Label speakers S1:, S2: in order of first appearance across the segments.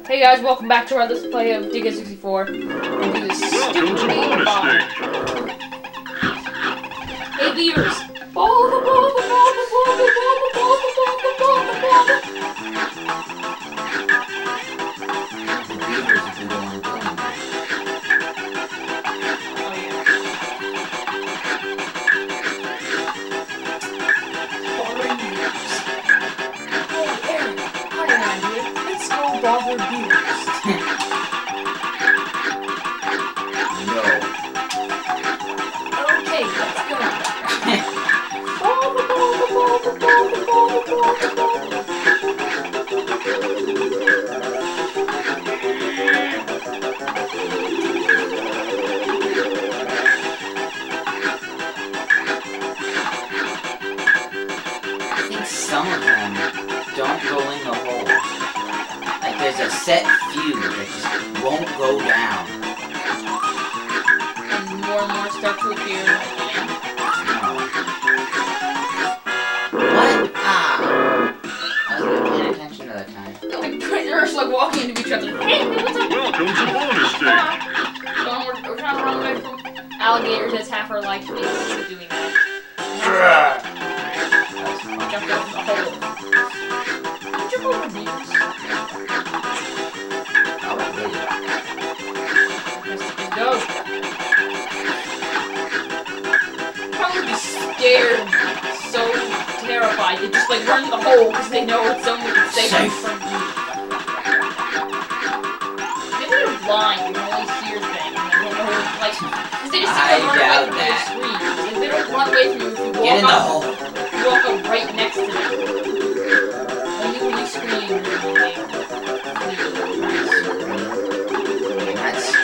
S1: Hey guys, welcome back to our Let's Play of Digga 64. We'll do this stupid game bomb. Hey beavers! Bother beavers.
S2: No.
S1: Okay, let's go.
S2: I think some of them don't go in the hole. Like there's a set few that just won't go down.
S1: And more start to appear.
S2: No. What? Ah! I wasn't paying attention to that time.
S1: They're just like walking into each other. Hey, what's up?
S3: Welcome to bonus stage.
S1: We're trying to run away from alligators. That's half our life to be doing that. Jump over the hole. Jump over beavers. Go. Probably be scared, so terrified. They just like run in the hole because they know it's somewhere safe from you. Maybe they're blind and only see your thing. And they don't know, like, because they just see them run away from their screen. Like, they don't run away from you if you walk
S2: Get in the
S1: up,
S2: hole.
S1: you walk up right next to them. Only when you scream will they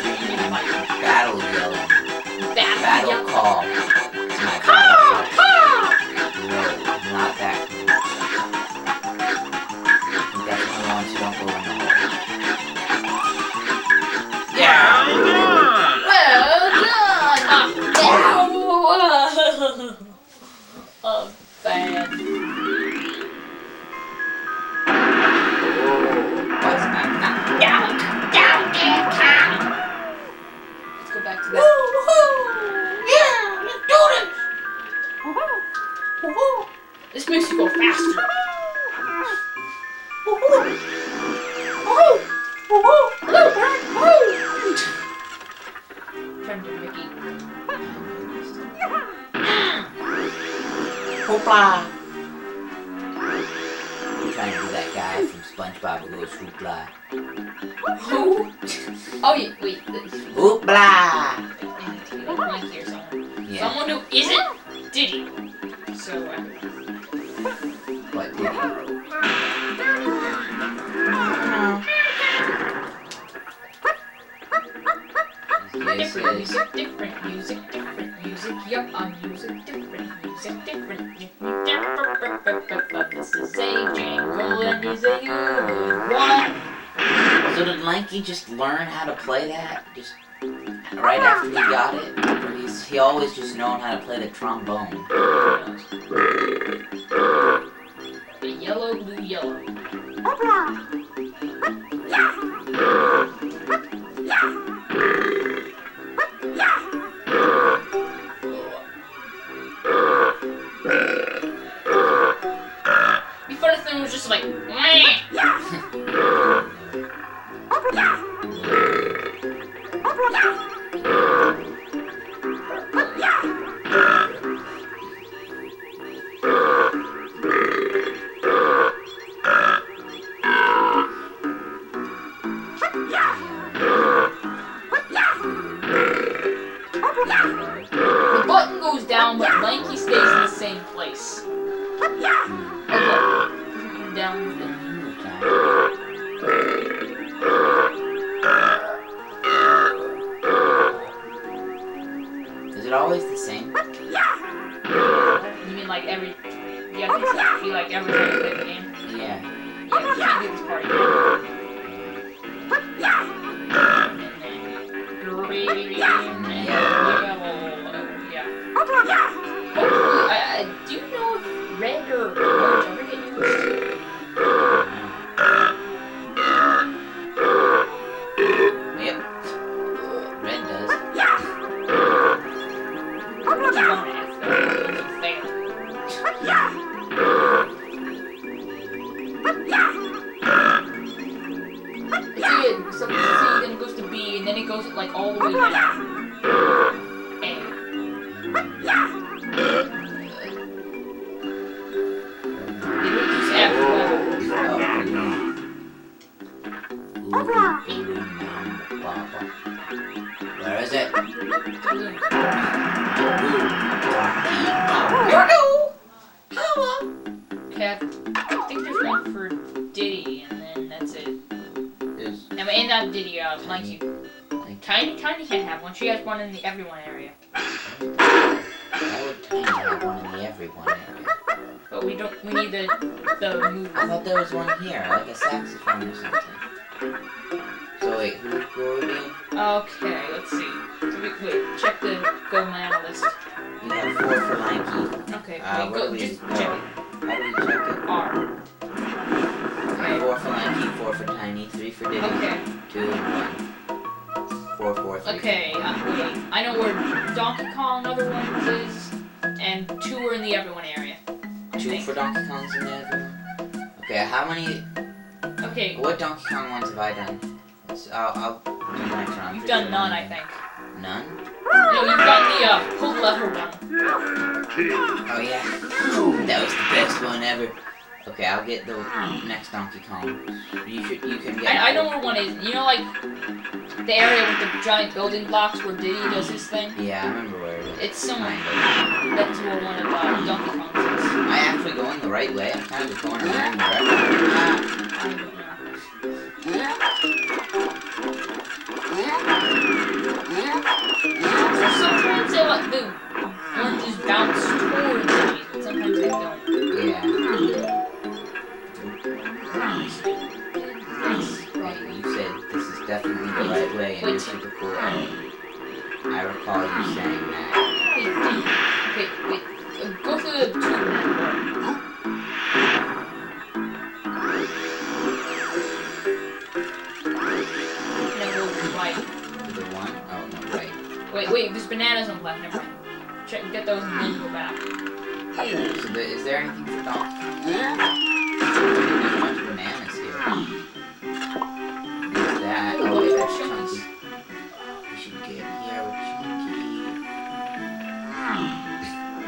S2: Battle yelling.
S1: battle
S2: Call. It's my battle call. No, not that. That's the ones who don't go in the hole. Yeah!
S1: Well done! Oh, bad.
S2: What's that?
S1: Let's go back to that.
S2: Yeah, let's do this!
S1: This makes you go faster. Trying to do Mickey.
S2: Hoopla! I'm trying to do that guy from SpongeBob who goes hoopla.
S1: Who? Oh, yeah, wait.
S2: Hoopla!
S1: Lanky or someone.
S2: Yeah.
S1: Someone who isn't Diddy. So,
S2: What did he?
S1: different music, different music, different music. Yup, I'm using different music, different. This is a jingle and he's a good one.
S2: So did Lanky just learn how to play that? Just right after he got it? Or he always just known how to play the trombone?
S1: The yellow, blue, yellow. The funny thing was just like, So C, then it goes to B, and then it goes like all the way down. A. It was F.
S2: Where is it?
S1: Okay, I think there's one for Diddy, and then that's it. No, and not Diddy, Lanky. Tiny can't have one. She has one in the everyone area.
S2: Why would Tiny have one in the everyone area?
S1: But we need the move.
S2: I thought there was one here, like a saxophone or something. So wait, who are we doing?
S1: Okay, let's see. So wait, check the Go Mana list.
S2: We have 4 for Lanky.
S1: Okay,
S2: What
S1: go,
S2: do we
S1: just
S2: know?
S1: check it.
S2: How do we check it?
S1: R. Okay.
S2: 4 for Lanky, 4 for Tiny, 3 for Diddy,
S1: Okay.
S2: 2 and 1. 4, 4, 3.
S1: Okay, wait. I know where Donkey Kong other ones is, and 2 are in the everyone area.
S2: 2 for Donkey Kong's in the everyone? Okay, how many...
S1: Okay.
S2: What Donkey Kong ones have I done? I'll do the next round.
S1: You've done none, I think.
S2: None?
S1: No, you've done the pull lever one.
S2: Oh yeah. That was the best one ever. Okay, I'll get the next Donkey Kong. You can get...
S1: I know where one is. You know, like, the area with the giant building blocks where Diddy does his thing?
S2: Yeah, I remember where it is.
S1: It's somewhere. That's where one of Donkey Kong's is.
S2: Am I actually going the right way? I'm kind of just going around the direction.
S1: I don't know. So sometimes they like the oranges bounce towards Diddy, but sometimes they don't.
S2: Yeah.
S1: Nice.
S2: You said this is definitely the right way and you're super cool. I recall you saying that.
S1: Okay, wait. Go through the tube. Now go right.
S2: The one? Oh, no, right.
S1: Wait, there's bananas on the left. Never mind. Check, get those and then go back.
S2: So is there anything for Donkey Kong? There's a bunch of bananas here. There's that. Oh, wait, that's Chunky. We should get here with Chunky.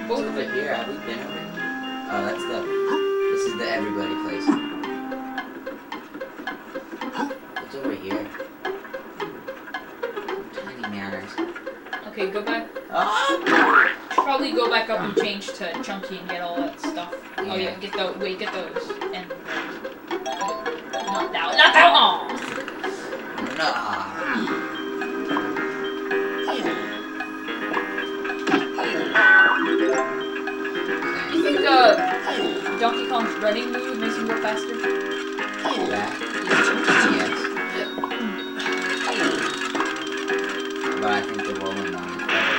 S2: What's over here? Have we been over here? Oh, that's this is the everybody place. What's over here? Tiny manners.
S1: Okay, go back.
S2: Ah!
S1: Probably go back up and change to Chunky and get all that stuff.
S2: Yeah.
S1: Oh yeah, get those. Wait, get those. And not that one. You think Donkey Kong's running move makes him go faster?
S2: That? Yes. But I think the rolling one is better.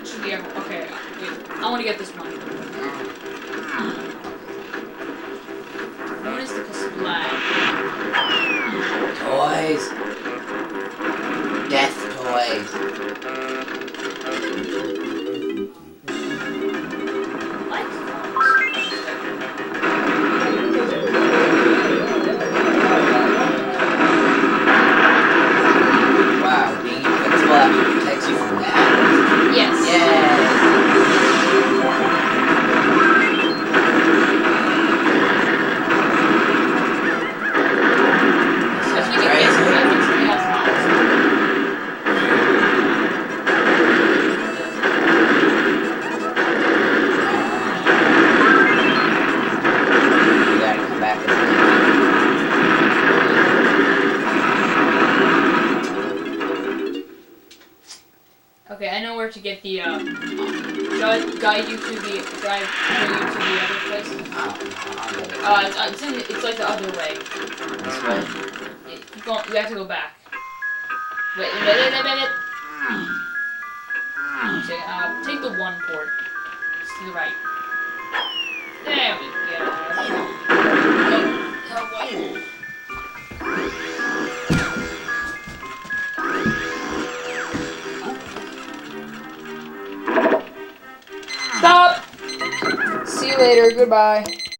S1: Should be okay. Wait, I want to get this one. What is the display?
S2: Toys! Death toys! Wow, being invincible actually protects you from that?
S1: Yes.
S2: Yeah!
S1: Okay, I know where to get the guide you to the other place. It's like the other way.
S2: This way?
S1: You have to go back. Wait. Take the one port. It's to the right. There we go. Stop! See you later, goodbye.